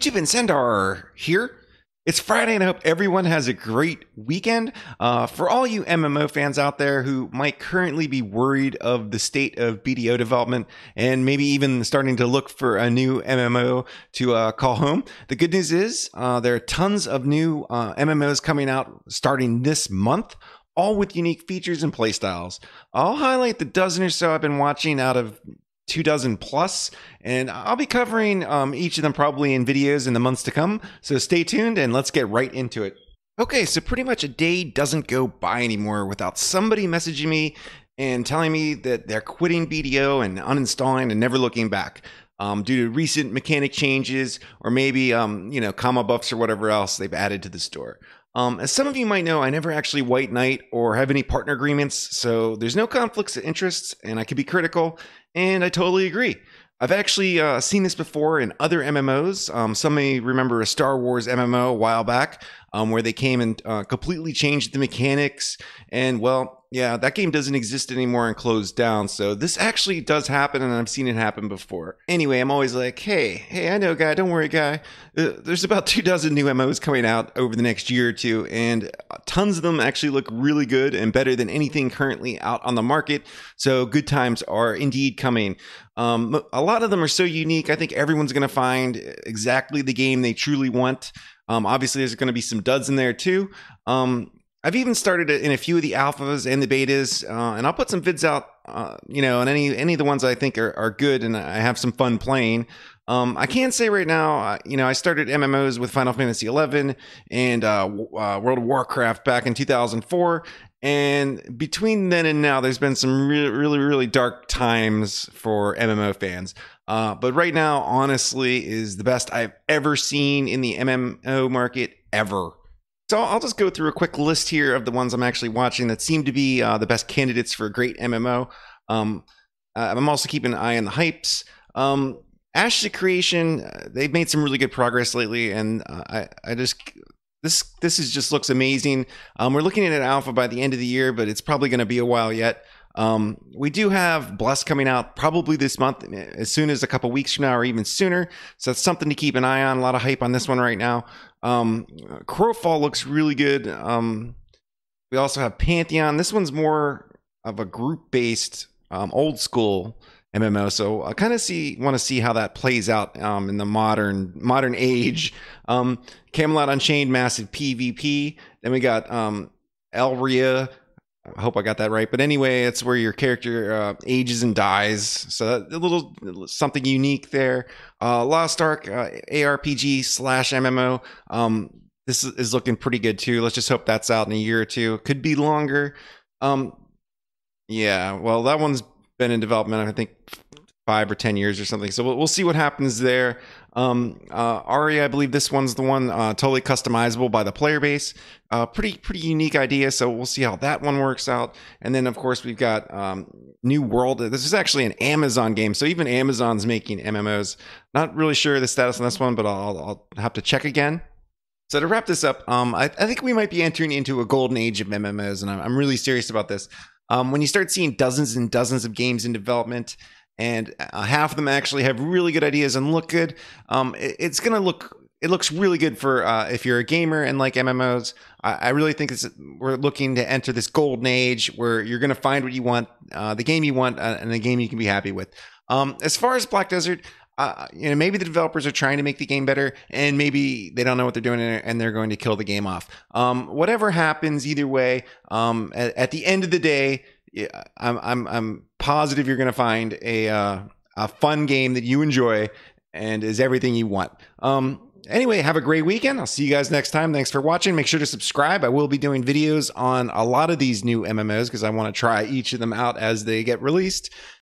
YouTube, Incendar here. It's Friday and I hope everyone has a great weekend. For all you MMO fans out there who might currently be worried of the state of BDO development and maybe even starting to look for a new MMO to call home, the good news is there are tons of new MMOs coming out starting this month, all with unique features and playstyles. I'll highlight the dozen or so I've been watching out of 24 plus, and I'll be covering each of them probably in videos in the months to come, so stay tuned and let's get right into it. Okay, so pretty much a day doesn't go by anymore without somebody messaging me and telling me that they're quitting BDO and uninstalling and never looking back due to recent mechanic changes or maybe comma buffs or whatever else they've added to the store. As some of you might know, I never actually white knight or have any partner agreements, so there's no conflicts of interests and I could be critical, and I totally agree. I've actually seen this before in other MMOs. Some may remember a Star Wars MMO a while back where they came and completely changed the mechanics, and well, yeah, that game doesn't exist anymore and closed down. So this actually does happen, and I've seen it happen before. Anyway, I'm always like, hey, I know, guy, don't worry, guy. There's about 24 new MMOs coming out over the next year or two, and tons of them actually look really good and better than anything currently out on the market. So good times are indeed coming. A lot of them are so unique. I think everyone's going to find exactly the game they truly want. Obviously, there's going to be some duds in there too. I've even started in a few of the alphas and the betas, and I'll put some vids out, on any of the ones I think are good and I have some fun playing. I can say right now, I started MMOs with Final Fantasy XI and World of Warcraft back in 2004. And between then and now, there's been some really dark times for MMO fans. But right now, honestly, is the best I've ever seen in the MMO market ever. So I'll just go through a quick list here of the ones I'm actually watching that seem to be the best candidates for a great MMO. I'm also keeping an eye on the hypes. Ashes of Creation, they've made some really good progress lately, and this just looks amazing. We're looking at an alpha by the end of the year, but it's probably going to be a while yet. We do have Bless coming out probably this month, as soon as a couple weeks from now or even sooner. So that's something to keep an eye on. A lot of hype on this one right now. Crowfall looks really good. We also have Pantheon. This one's more of a group-based, old school MMO. So I kind of want to see how that plays out in the modern age. Camelot Unchained, massive PvP. Then we got Elyria. I hope I got that right. But anyway, it's where your character ages and dies. So a little something unique there. Lost Ark, ARPG / MMO. This is looking pretty good too. Let's just hope that's out in a year or two. Could be longer. Yeah, well, that one's been in development, I think 5 or 10 years or something. So we'll see what happens there. Aria, I believe this one's the one, totally customizable by the player base. Pretty unique idea. So we'll see how that one works out. And then of course we've got New World. This is actually an Amazon game, so even Amazon's making MMOs. Not really sure the status on this one, but I'll have to check again. So to wrap this up, I think we might be entering into a golden age of MMOs, and I'm really serious about this. When you start seeing dozens and dozens of games in development, and half of them actually have really good ideas and look good, it looks really good for if you're a gamer and like MMOs. I really think we're looking to enter this golden age where you're going to find what you want, the game you want, and the game you can be happy with. As far as Black Desert, maybe the developers are trying to make the game better, and maybe they don't know what they're doing, and they're going to kill the game off. Whatever happens, either way, at the end of the day, yeah, I'm positive you're going to find a fun game that you enjoy and is everything you want. Anyway, have a great weekend. I'll see you guys next time. Thanks for watching. Make sure to subscribe. I will be doing videos on a lot of these new MMOs because I want to try each of them out as they get released.